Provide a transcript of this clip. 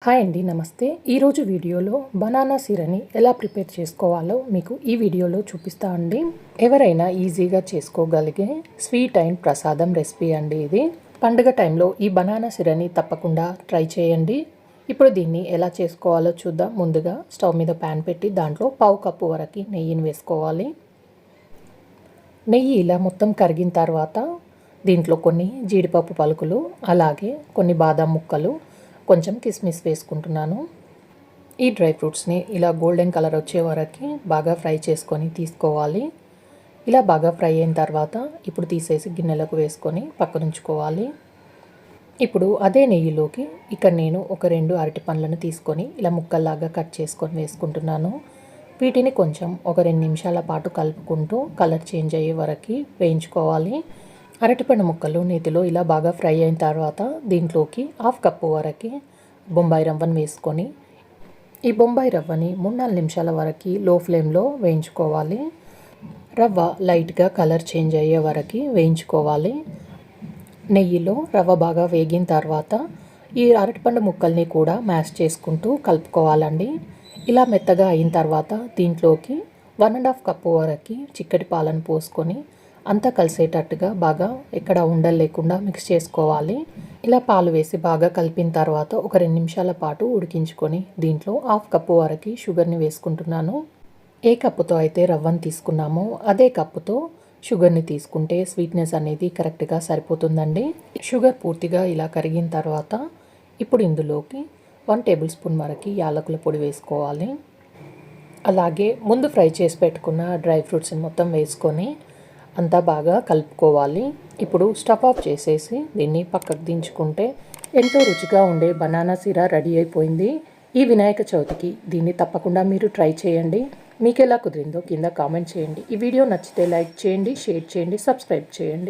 Hi అండి, నమస్తే. ఈరోజు వీడియోలో బనానా సిరని ఎలా ప్రిపేర్ చేసుకోవాలో మీకు ఈ వీడియోలో చూపిస్తా అండి. ఎవరైనా ఈజీగా చేసుకోగలిగే స్వీట్ అండ్ ప్రసాదం రెసిపీ అండి ఇది. పండుగ టైంలో ఈ బనానా సిరని తప్పకుండా ట్రై చేయండి. ఇప్పుడు దీన్ని ఎలా చేసుకోవాలో చూద్దాం. ముందుగా స్టవ్ మీద ప్యాన్ పెట్టి దాంట్లో పావు కప్పు వరకు నెయ్యిని వేసుకోవాలి. నెయ్యి ఇలా మొత్తం కరిగిన తర్వాత దీంట్లో కొన్ని జీడిపప్పు పలుకులు, అలాగే కొన్ని బాదం ముక్కలు, కొంచెం కిస్మిస్ వేసుకుంటున్నాను. ఈ డ్రై ఫ్రూట్స్ని ఇలా గోల్డెన్ కలర్ వచ్చే వరకు బాగా ఫ్రై చేసుకొని తీసుకోవాలి. ఇలా బాగా ఫ్రై అయిన తర్వాత ఇప్పుడు తీసేసి గిన్నెలకు వేసుకొని పక్కనుంచుకోవాలి. ఇప్పుడు అదే నెయ్యిలోకి ఇక్కడ నేను ఒక 2 అరటి పండ్లను తీసుకొని ఇలా ముక్కల్లాగా కట్ చేసుకొని వేసుకుంటున్నాను. వీటిని కొంచెం ఒక 2 నిమిషాల పాటు కలుపుకుంటూ కలర్ చేంజ్ అయ్యే వరకు వేయించుకోవాలి. అరటిపండు ముక్కలు నేతిలో ఇలా బాగా ఫ్రై అయిన తర్వాత దీంట్లోకి 1/2 కప్పు వరకు బొంబాయి రవ్వను వేసుకొని ఈ బొంబాయి రవ్వని 3-4 నిమిషాల వరకు లో ఫ్లేమ్లో వేయించుకోవాలి. రవ్వ లైట్గా కలర్ చేంజ్ అయ్యే వరకు వేయించుకోవాలి. నెయ్యిలో రవ్వ బాగా వేగిన తర్వాత ఈ అరటిపండు ముక్కల్ని కూడా మ్యాష్ చేసుకుంటూ కలుపుకోవాలండి. ఇలా మెత్తగా అయిన తర్వాత దీంట్లోకి 1.5 కప్పు వరకు చిక్కటి పాలను పోసుకొని అంతా కలిసేటట్టుగా బాగా ఎక్కడ ఉండలు లేకుండా మిక్స్ చేసుకోవాలి. ఇలా పాలు వేసి బాగా కలిపిన తర్వాత ఒక 2 నిమిషాల పాటు ఉడికించుకొని దీంట్లో 1/2 కప్పు వరకు షుగర్ని వేసుకుంటున్నాను. ఏ కప్పుతో అయితే రవ్వను తీసుకున్నామో అదే కప్పుతో షుగర్ని తీసుకుంటే స్వీట్నెస్ అనేది కరెక్ట్గా సరిపోతుందండి. షుగర్ పూర్తిగా ఇలా కరిగిన తర్వాత ఇప్పుడు ఇందులోకి 1 టేబుల్ స్పూన్ వరకు యాలకుల పొడి వేసుకోవాలి. అలాగే ముందు ఫ్రై చేసి పెట్టుకున్న డ్రై ఫ్రూట్స్ని మొత్తం వేసుకొని అంతా బాగా కలుపుకోవాలి. ఇప్పుడు స్టవ్ ఆఫ్ చేసేసి దీన్ని పక్కకు దించుకుంటే ఎంతో రుచిగా ఉండే బనానా సిరా రెడీ అయిపోయింది. ఈ వినాయక చవితికి దీన్ని తప్పకుండా మీరు ట్రై చేయండి. మీకు ఎలా కుదిరిందో కింద కామెంట్ చేయండి. ఈ వీడియో నచ్చితే లైక్ చేయండి, షేర్ చేయండి, సబ్స్క్రైబ్ చేయండి.